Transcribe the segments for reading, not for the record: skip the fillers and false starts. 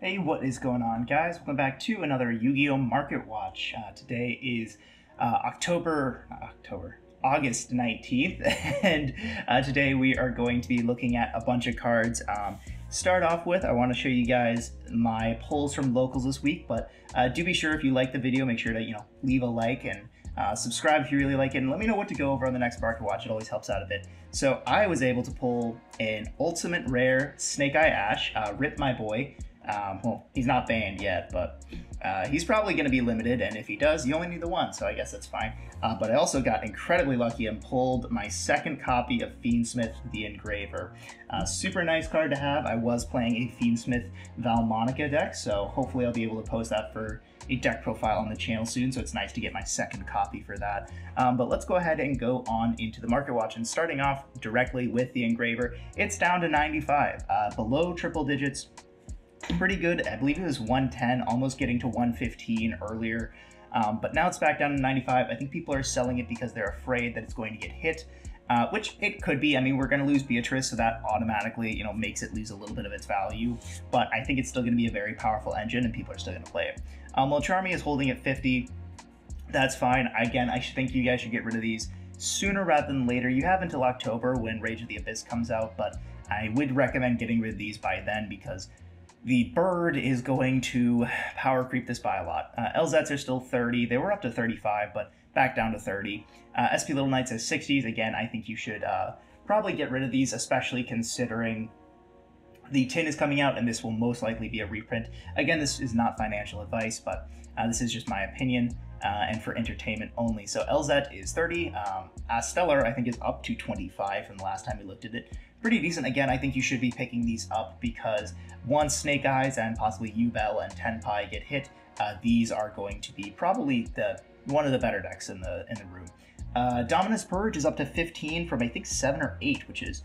Hey, what is going on, guys? Welcome back to another Yu-Gi-Oh! Market Watch. Today is August 19th, and today we are going to be looking at a bunch of cards. Start off with, I want to show you guys my pulls from locals this week, but do be sure if you like the video, make sure to leave a like and subscribe if you really like it, and let me know what to go over on the next Market Watch. It always helps out a bit. So I was able to pull an Ultimate Rare Snake Eye Ash, Rip My Boy. Well, he's not banned yet, but he's probably going to be limited, and if he does, you only need the one, so I guess that's fine. But I also got incredibly lucky and pulled my second copy of Fiendsmith the Engraver. Super nice card to have. I was playing a Fiendsmith Valmonica deck, so hopefully I'll be able to post that for a deck profile on the channel soon, so it's nice to get my second copy for that. But let's go ahead and go on into the Market Watch, and starting off directly with the Engraver, it's down to 95, below triple digits. Pretty good. I believe it was 110, almost getting to 115 earlier, but now it's back down to 95. I think people are selling it because they're afraid that it's going to get hit, which it could be. I mean, we're going to lose Beatrice, so that automatically, makes it lose a little bit of its value, but I think it's still going to be a very powerful engine, and people are still going to play it. While Charmy is holding at 50, that's fine. Again, I think you guys should get rid of these sooner rather than later. You have until October when Rage of the Abyss comes out, but I would recommend getting rid of these by then because the bird is going to power creep this by a lot. LZs are still 30. They were up to 35, but back down to 30. SP Little Knights has 60s. Again, I think you should probably get rid of these, especially considering the tin is coming out, and this will most likely be a reprint. Again, this is not financial advice, but this is just my opinion and for entertainment only. So LZ is 30. Stellar, I think, is up to 25 from the last time we looked at it. Pretty decent. Again, I think you should be picking these up because once Snake Eyes and possibly Yubel and Tenpai get hit, these are going to be probably one of the better decks in the room. Dominus Purge is up to 15 from I think 7 or 8, which is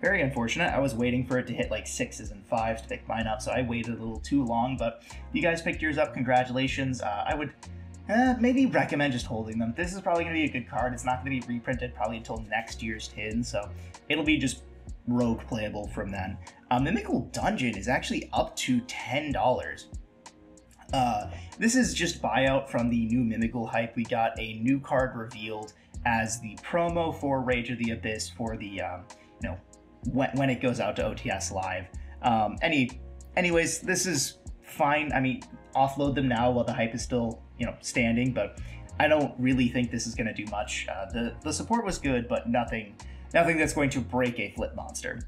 very unfortunate. I was waiting for it to hit like 6s and 5s to pick mine up, so I waited a little too long, but you guys picked yours up. Congratulations. I would maybe recommend just holding them. This is probably going to be a good card. It's not going to be reprinted probably until next year's tin, so it'll be just rogue playable from then. Mimical Dungeon is actually up to $10. This is just buyout from the new Mimical hype. We got a new card revealed as the promo for Rage of the Abyss for the when it goes out to OTS Live. Anyways, this is fine. I mean, offload them now while the hype is still standing, but I don't really think this is going to do much. The support was good, but nothing that's going to break a flip monster.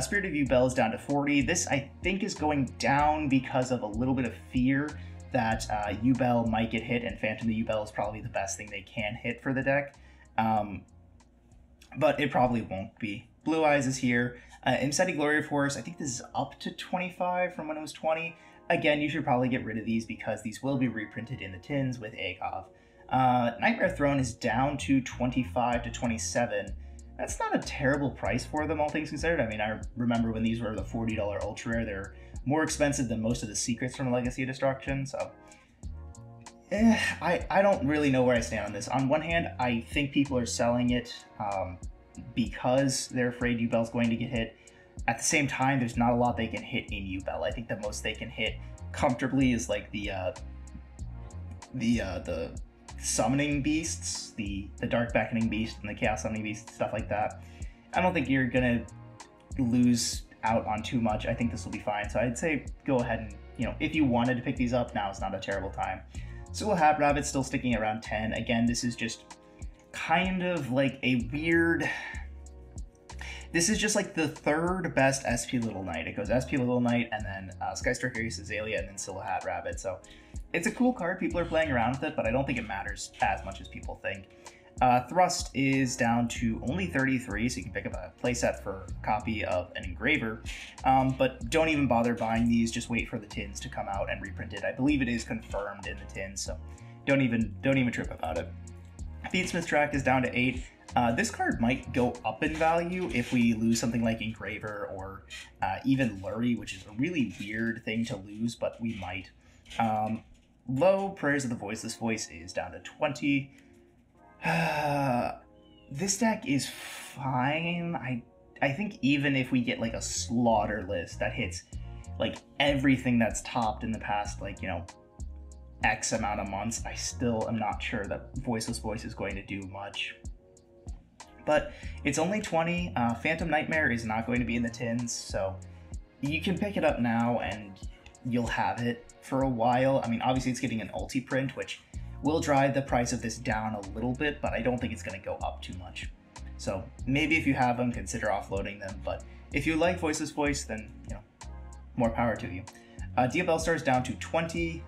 Spirit of Yubel is down to 40. This, I think, is going down because of a little bit of fear that Yubel might get hit, and Phantom the Yubel is probably the best thing they can hit for the deck. But it probably won't be. Blue Eyes is here. Imseti Glory of Horus, I think this is up to 25 from when it was 20. Again, you should probably get rid of these because these will be reprinted in the tins with Agov. Nightmare Throne is down to 25 to 27. That's not a terrible price for them, all things considered. I mean, I remember when these were the $40 ultra rare, they're more expensive than most of the secrets from Legacy of Destruction, so I don't really know where I stand on this. On one hand, I think people are selling it because they're afraid Yubel's going to get hit. At the same time, there's not a lot they can hit in Yubel. I think the most they can hit comfortably is like the summoning beasts, the Dark Beckoning Beast and the Chaos Summoning Beast, stuff like that. I don't think you're gonna lose out on too much. I think this will be fine. So I'd say go ahead and, if you wanted to pick these up, now is not a terrible time. Soul Hat Rabbit's still sticking around 10. Again, this is just kind of like a weird... This is just like the third best SP Little Knight. It goes SP Little Knight, and then Skystriker Ace Azalea, and then Silhouette Rabbit. So it's a cool card. People are playing around with it, but I don't think it matters as much as people think. Thrust is down to only 33, so you can pick up a playset for a copy of an Engraver. But don't even bother buying these. Just wait for the tins to come out and reprint it. I believe it is confirmed in the tins, so don't even trip about it. Fiendsmith Track is down to 8. This card might go up in value if we lose something like Engraver or even Lurie, which is a really weird thing to lose, but we might. Low, Prayers of the Voiceless Voice is down to 20. This deck is fine. I think even if we get like a slaughter list that hits like everything that's topped in the past, like, you know, X amount of months, I still am not sure that Voiceless Voice is going to do much. But it's only 20. Phantom Nightmare is not going to be in the tins, so you can pick it up now and you'll have it for a while. I mean, obviously it's getting an ulti print, which will drive the price of this down a little bit, but I don't think it's going to go up too much. So maybe if you have them, consider offloading them. But if you like Voiceless Voice, then, you know, more power to you. DFL Stars down to 20.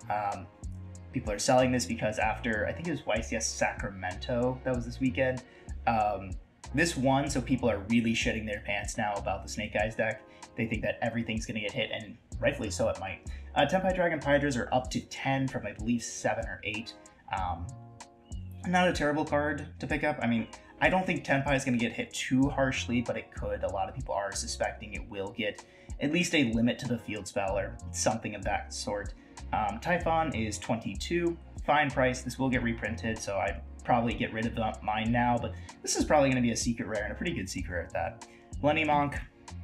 People are selling this because after, I think it was YCS Sacramento that was this weekend, this won, so people are really shitting their pants now about the Snake Eyes deck. They think that everything's going to get hit, and rightfully so it might. Tenpai Dragon Hydras are up to 10 from, I believe, 7 or 8. Not a terrible card to pick up. I mean, I don't think Tenpai is going to get hit too harshly, but it could. A lot of people are suspecting it will get at least a limit to the field spell or something of that sort. Typhon is 22, fine price. This will get reprinted, so I'd probably get rid of mine now, but this is probably going to be a secret rare, and a pretty good secret rare at that. Millennium Monk,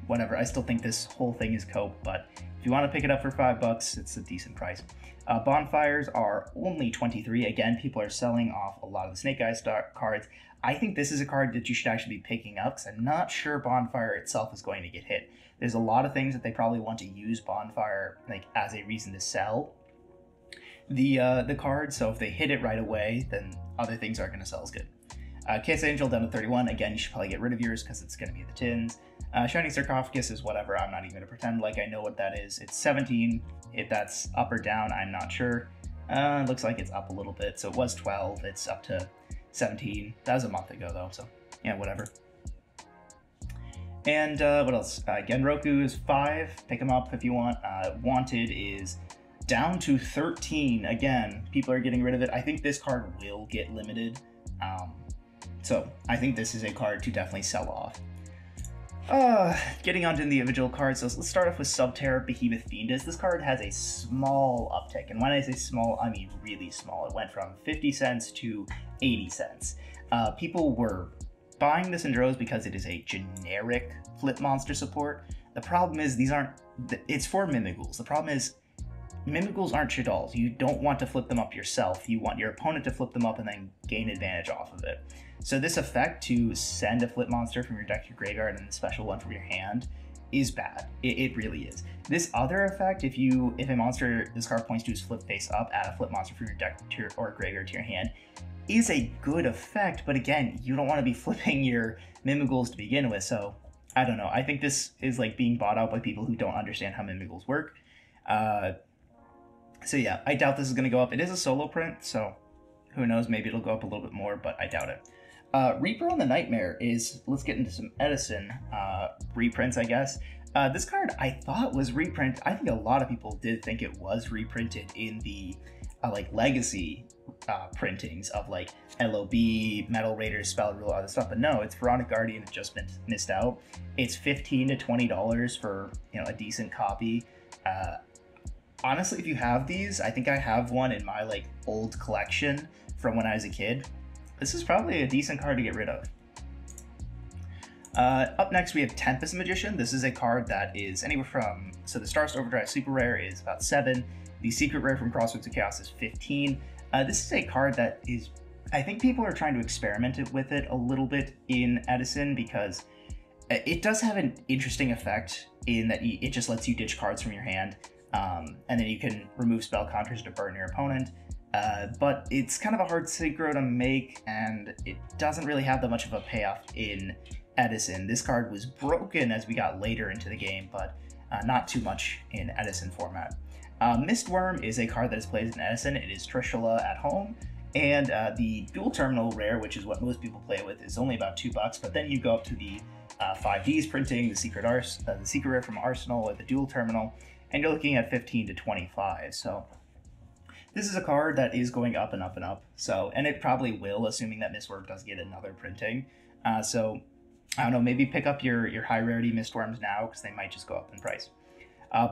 whatever. I still think this whole thing is cope, but if you want to pick it up for $5, it's a decent price. Bonfires are only 23. Again, people are selling off a lot of the Snake Eyes cards. I think this is a card that you should actually be picking up, because I'm not sure Bonfire itself is going to get hit. There's a lot of things that they probably want to use Bonfire like as a reason to sell the card, so if they hit it right away, then other things aren't going to sell as good. Kiss Angel down to 31. Again, you should probably get rid of yours because it's going to be the tins. Shining Sarcophagus is whatever. I'm not even going to pretend like I know what that is. It's 17. If that's up or down, I'm not sure. It looks like it's up a little bit. So it was 12. It's up to 17. That was a month ago, though. So, yeah, whatever. And what else? Genroku is 5. Pick them up if you want. Wanted is down to 13. Again, people are getting rid of it. I think this card will get limited. So I think this is a card to definitely sell off. Getting onto the individual cards, so let's start off with Subterra Behemoth Fiendus. This card has a small uptick, and when I say small, I mean really small. It went from 50 cents to 80 cents. People were buying this in droves because it is a generic flip monster support. The problem is it's for Mimighouls. The problem is Mimighouls aren't Shaddolls. You don't want to flip them up yourself. You want your opponent to flip them up and then gain advantage off of it. So this effect to send a flip monster from your deck to your graveyard and a special one from your hand is bad. It really is. This other effect, if a monster this card points to is flip face up, add a flip monster from your deck to or graveyard to your hand, is a good effect, but again, you don't want to be flipping your Mimighouls to begin with, so I don't know. I think this is like being bought out by people who don't understand how Mimighouls work. So yeah, I doubt this is going to go up. It is a solo print, so who knows, maybe it'll go up a little bit more, but I doubt it. Reaper on the Nightmare is, let's get into some Edison reprints, I guess. This card I thought was reprint. I think a lot of people did think it was reprinted in the like legacy printings of like LOB, Metal Raiders, Spell Rule, all this stuff, but no, it's Pharaonic Guardian. It just been missed out. It's $15 to $20 for, you know, a decent copy. Honestly, if you have these, I think I have one in my like old collection from when I was a kid. This is probably a decent card to get rid of. Up next, we have Tempest Magician. This is a card that is anywhere from, so the Star's Overdrive Super Rare is about 7. The Secret Rare from Crossroads of Chaos is 15. This is a card that is, I think people are trying to experiment with it a little bit in Edison because it does have an interesting effect in that it just lets you ditch cards from your hand. And then you can remove spell counters to burn your opponent. But it's kind of a hard synchro to make, and it doesn't really have that much of a payoff in Edison. This card was broken as we got later into the game, but not too much in Edison format. Mistworm is a card that is played in Edison. It is Trishula at home, and the dual terminal rare, which is what most people play with, is only about $2, but then you go up to the 5Ds printing, the secret rare from Arsenal, or the dual terminal, and you're looking at 15 to 25. So this is a card that is going up and up and up. So, and it probably will, assuming that Mistworm does get another printing. So I don't know, maybe pick up your high rarity Mistworms now, because they might just go up in price.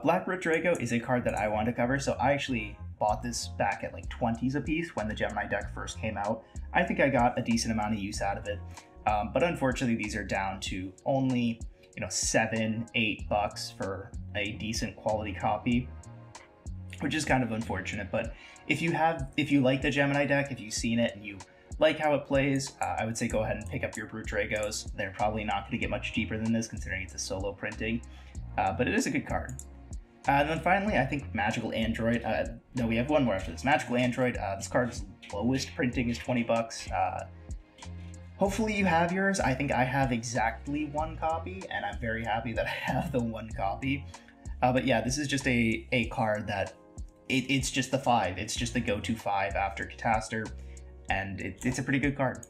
Black Root Drago is a card that I wanted to cover, so I actually bought this back at like 20s a piece when the Gemini deck first came out. I think I got a decent amount of use out of it, but unfortunately these are down to only $7-8 for a decent quality copy, which is kind of unfortunate. But if you like the Gemini deck, if you've seen it and you like how it plays, I would say go ahead and pick up your Brute Dragos. They're probably not going to get much cheaper than this, considering it's a solo printing, but it is a good card. And then finally, I think Magical Android. No, we have one more after this. Magical Android. This card's lowest printing is $20. Hopefully you have yours. I think I have exactly one copy, and I'm very happy that I have the one copy. But yeah, this is just a card that it's just the 5. It's just the go-to 5 after Cataster, and it's a pretty good card.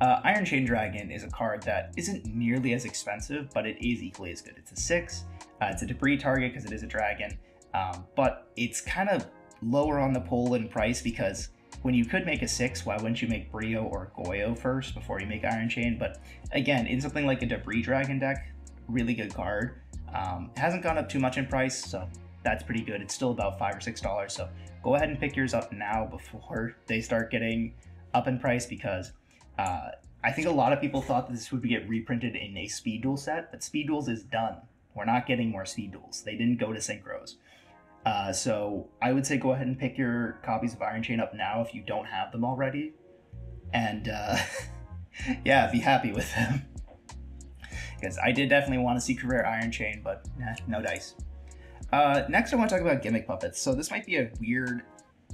Iron Chain Dragon is a card that isn't nearly as expensive, but it is equally as good. It's a 6. It's a debris target because it is a dragon, but it's kind of lower on the pull in price, because when you could make a 6, why wouldn't you make Brio or Goyo first before you make Iron Chain? But again, in something like a debris dragon deck, really good card. It hasn't gone up too much in price, so that's pretty good. It's still about $5 or $6, so go ahead and pick yours up now before they start getting up in price, because I think a lot of people thought that this would get reprinted in a Speed Duel set, but Speed Duels is done. We're not getting more Speed Duels. They didn't go to Synchros. So I would say go ahead and pick your copies of Iron Chain up now if you don't have them already. And yeah, be happy with them. Because I did definitely want to see Career Iron Chain, but no dice. Next I want to talk about Gimmick Puppets. So this might be a weird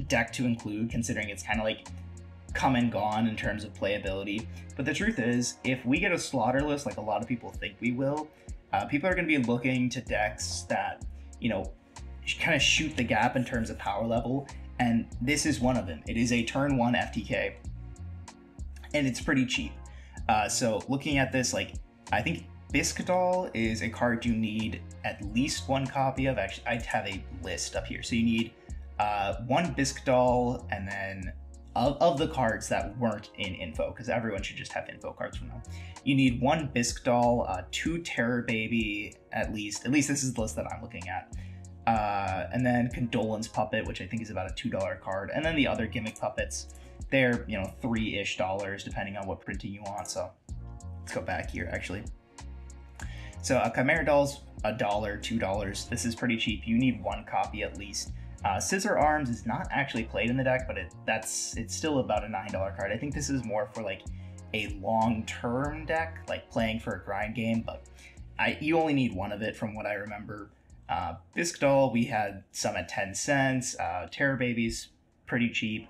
deck to include, considering it's kind of like come and gone in terms of playability. But the truth is, if we get a slaughter list like a lot of people think we will, people are going to be looking to decks that, kind of shoot the gap in terms of power level, and this is one of them. It is a turn 1 FTK, and it's pretty cheap. So looking at this, I think Biscuitdoll is a card you need at least one copy of. Actually, I have a list up here. So you need one Biscuitdoll, and then of the cards that weren't in info, because everyone should just have info cards from now. You need one Biscuitdoll, 2 Terror Baby, at least this is the list that I'm looking at. And then Condolence Puppet, which I think is about a $2 card. And then the other gimmick puppets, they're, $3-ish, depending on what printing you want. So let's go back here, actually. So Chimera Doll's $1, $2. This is pretty cheap. You need one copy at least. Scissor Arms is not actually played in the deck, but it's still about a $9 card. I think this is more for a long-term deck, playing for a grind game, but you only need one of it from what I remember. Biscuitdoll, we had some at 10 cents. Terror Baby's pretty cheap.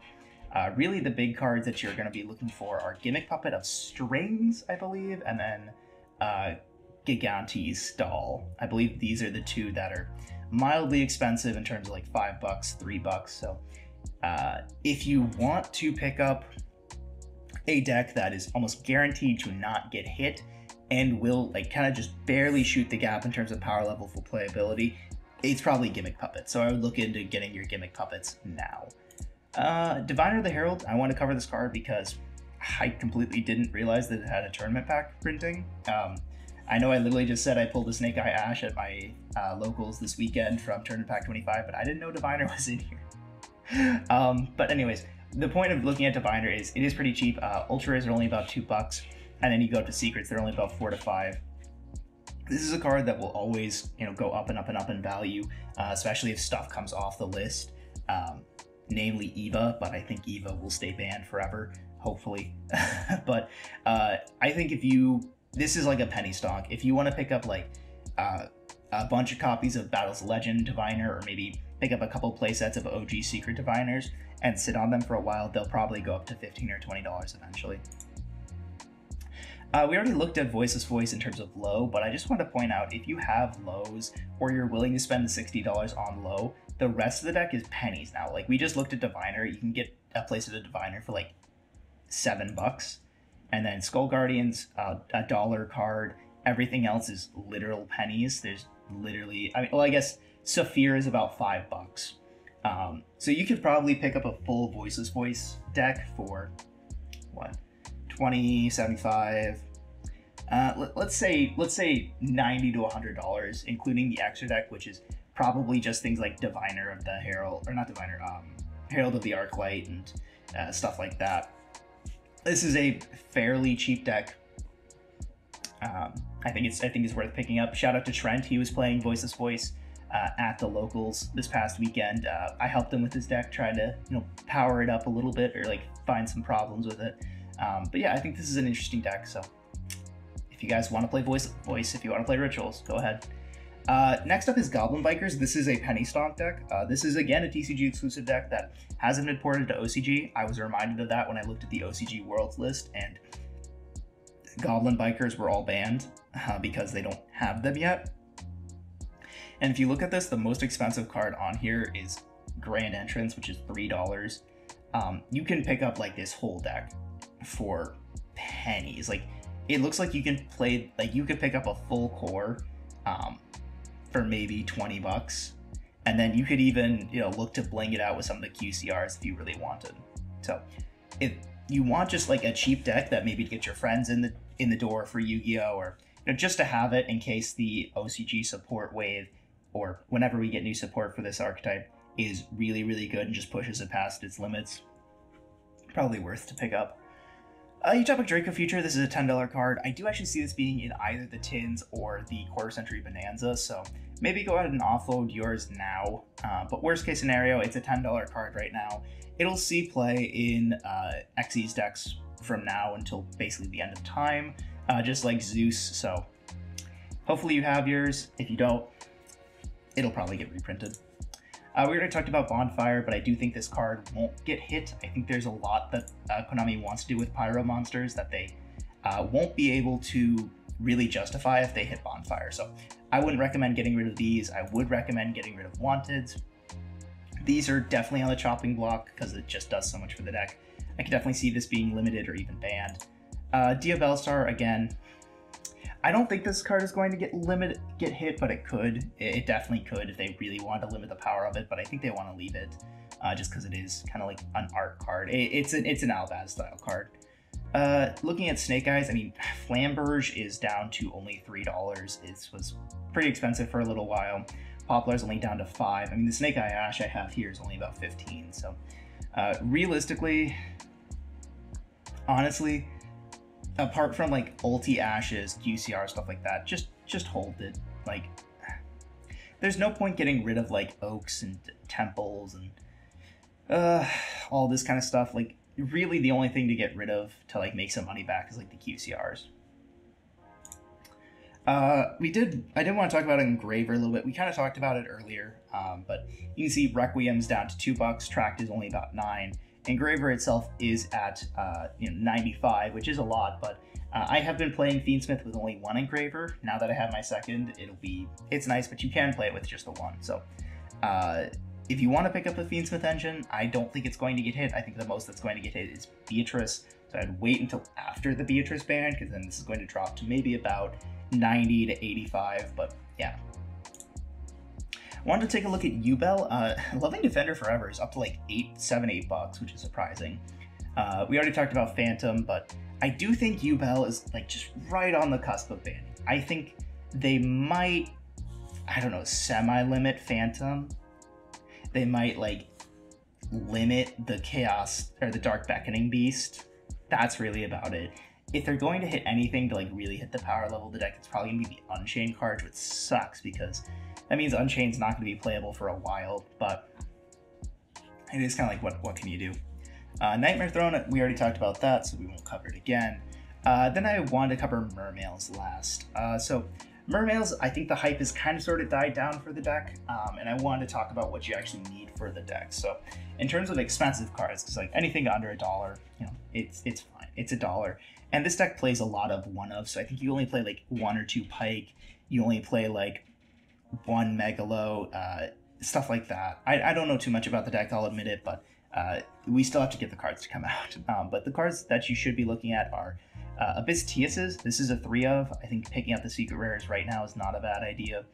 Really the big cards that you're going to be looking for are Gimmick Puppet of Strings, I believe, and then Gigante's Doll. I believe these are the two that are mildly expensive in terms of $5, $3. So if you want to pick up a deck that is almost guaranteed to not get hit and will kind of just barely shoot the gap in terms of power level for playability, it's probably Gimmick Puppet. So I would look into getting your Gimmick Puppets now. Diviner the Herald, I want to cover this card because I completely didn't realize that it had a tournament pack printing. I know I literally just said I pulled a Snake Eye Ash at my locals this weekend from Tournament Pack 25, but I didn't know Diviner was in here. But anyways, the point of looking at Diviner is it is pretty cheap. Ultras are only about $2, and then you go to Secrets, they're only about $4 to $5. This is a card that will always, go up and up and up in value, especially if stuff comes off the list, namely Eva, but I think Eva will stay banned forever, hopefully. But I think this is like a penny stock. If you want to pick up a bunch of copies of Battles of Legend Diviner, or maybe pick up a couple playsets of OG Secret Diviners and sit on them for a while, they'll probably go up to $15 or $20 eventually. We already looked at Voiceless Voice in terms of low, but I just want to point out, if you have lows or you're willing to spend the $60 on low, the rest of the deck is pennies now. We just looked at Diviner. You can get a playset of Diviner for $7. And then Skull Guardians, a $1 card. Everything else is literal pennies. There's literally, I guess Saphir is about $5. So you could probably pick up a full Voiceless Voice deck for what, 20, 75. Let's say $90 to $100, including the extra deck, which is probably just things like Diviner of the Herald, or not Diviner, Herald of the Arclight and stuff like that. This is a fairly cheap deck. I think it's worth picking up. Shout out to Trent. He was playing Voiceless Voice at the locals this past weekend. I helped him with his deck, trying to power it up a little bit or like find some problems with it. But yeah, I think this is an interesting deck. So if you guys want to play Voice, if you want to play Rituals, go ahead. Next up is Goblin Bikers. This is a penny stock deck. This is again a TCG exclusive deck that hasn't been ported to OCG. I was reminded of that when I looked at the OCG Worlds list, and Goblin Bikers were all banned because they don't have them yet. And if you look at this, the most expensive card on here is Grand Entrance, which is $3. You can pick up like this whole deck for pennies. Like, it looks like you can play, like you could pick up a full core for maybe 20 bucks. And then you could even, look to bling it out with some of the QCRs if you really wanted. So if you want just like a cheap deck that maybe to get your friends in the door for Yu-Gi-Oh, or just to have it in case the OCG support wave or whenever we get new support for this archetype is really, really good and just pushes it past its limits, probably worth to pick up. Utopic Draco Future, this is a $10 card. I do actually see this being in either the Tins or the Quarter Century Bonanza, so maybe go ahead and offload yours now. But worst case scenario, it's a $10 card right now. It'll see play in Xyz decks from now until basically the end of time, just like Zeus, so hopefully you have yours. If you don't, it'll probably get reprinted. We already talked about Bonfire, but I do think this card won't get hit. I think there's a lot that Konami wants to do with Pyro monsters that they won't be able to really justify if they hit Bonfire. So I wouldn't recommend getting rid of these. I would recommend getting rid of Wanteds. These are definitely on the chopping block because it just does so much for the deck. I could definitely see this being limited or even banned. Dia Bellstar, again, I don't think this card is going to get hit, but it could. It definitely could if they really want to limit the power of it, but I think they want to leave it just because it is kind of like an art card. It's an Albaz style card. Looking at Snake Eyes, I mean, Flamberge is down to only $3. It was pretty expensive for a little while. Poplar's only down to $5. I mean, the Snake Eye Ash I have here is only about 15. So realistically, honestly, apart from like ulti ashes, QCR, stuff like that, just hold it. Like, there's no point getting rid of like oaks and temples and all this kind of stuff. Like, really the only thing to get rid of to like make some money back is like the QCRs. I did want to talk about Engraver a little bit. We kind of talked about it earlier, but you can see Requiem's down to $2. Tract is only about $9. Engraver itself is at 95, which is a lot, but I have been playing Fiendsmith with only one Engraver. Now that I have my second, it's nice, but you can play it with just the one. So if you want to pick up the Fiendsmith engine, I don't think it's going to get hit. I think the most that's going to get hit is Beatrice. So I'd wait until after the Beatrice ban, because then this is going to drop to maybe about 90 to 85, but yeah. Wanted to take a look at Yubel. Loving Defender Forever is up to like $8 which is surprising. We already talked about Phantom, but I do think Yubel is like just right on the cusp of banning. I think they might, I don't know, semi-limit Phantom. They might like limit the Chaos or the Dark Beckoning Beast. That's really about it. If they're going to hit anything to like really hit the power level of the deck, it's probably gonna be the Unchained card, which sucks because that means Unchained's not going to be playable for a while, but it is kind of like, what can you do? Nightmare Throne, we already talked about that, so we won't cover it again. Then I wanted to cover Mermails last. So Mermails, I think the hype has kind of sort of died down for the deck, and I wanted to talk about what you actually need for the deck. So in terms of expensive cards, because like anything under $1, it's fine. It's $1. And this deck plays a lot of one-of, so I think you only play like 1 or 2 Pike. You only play like 1 Megalo, stuff like that. I don't know too much about the deck, I'll admit it, but we still have to get the cards to come out. But the cards that you should be looking at are Abyss Tiases. This is a 3-of. I think picking up the secret rares right now is not a bad idea.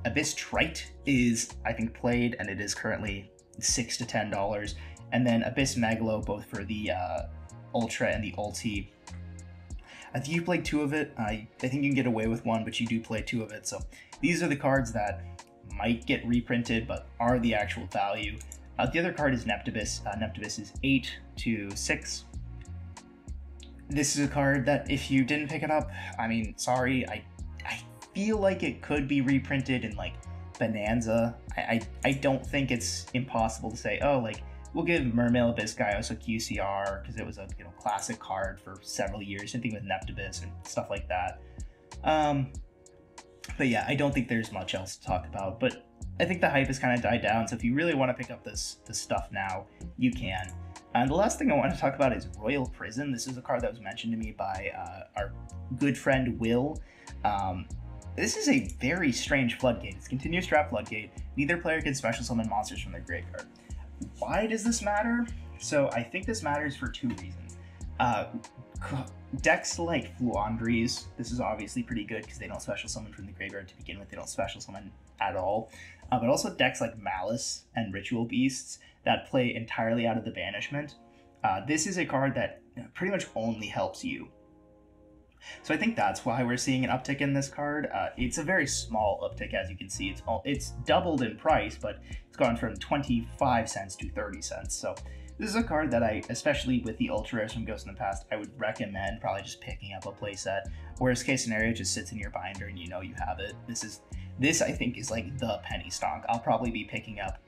Abyss Trite is, I think, played, and it is currently $6 to $10. And then Abyss Megalo, both for the Ultra and the Ulti. I think you played 2 of it. I think you can get away with 1, but you do play 2 of it. So these are the cards that might get reprinted, but are the actual value. The other card is Neptibus. Neptibus is 8 to 6. this is a card that if you didn't pick it up, I mean, sorry. I feel like it could be reprinted in like Bonanza. I don't think it's impossible to say, oh, like we'll give Mermail Biscayos a QCR because it was a classic card for several years. Same thing with Neptibus and stuff like that. But yeah, I don't think there's much else to talk about. But I think the hype has kind of died down. So if you really want to pick up this stuff now, you can. And the last thing I want to talk about is Royal Prison. This is a card that was mentioned to me by our good friend Will. This is a very strange floodgate. It's continuous trap floodgate. Neither player can special summon monsters from their graveyard. Why does this matter? So I think this matters for two reasons. Decks like Fluandries, this is obviously pretty good because they don't special summon from the graveyard to begin with. They don't special summon at all. But also decks like Malice and Ritual Beasts that play entirely out of the banishment. This is a card that pretty much only helps you. So I think that's why we're seeing an uptick in this card. It's a very small uptick, as you can see. It's doubled in price, but it's gone from 25 cents to 30 cents. So this is a card that I, especially with the ultra rares from Ghost in the Past, I would recommend probably just picking up a playset. Worst case scenario, it just sits in your binder and you know you have it. This I think is like the penny stock. I'll probably be picking up,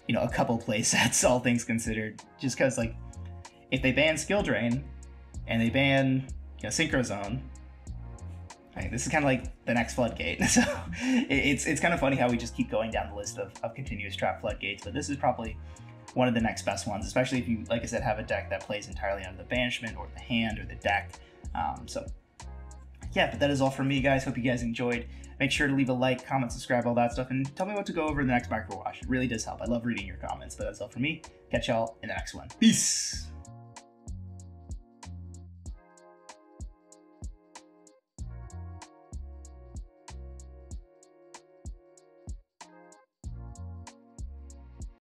a couple playsets, all things considered, just because like if they ban Skill Drain and they ban Synchro Zone, this is kind of like the next floodgate. So it's kind of funny how we just keep going down the list of continuous trap floodgates, but this is probably one of the next best ones, especially if you, like I said, have a deck that plays entirely out of the banishment or the hand or the deck. So yeah, but that is all from me, guys. Hope you guys enjoyed. Make sure to leave a like, comment, subscribe, all that stuff, and tell me what to go over in the next micro wash. It really does help. I love reading your comments, but that's all from me. Catch y'all in the next one. Peace!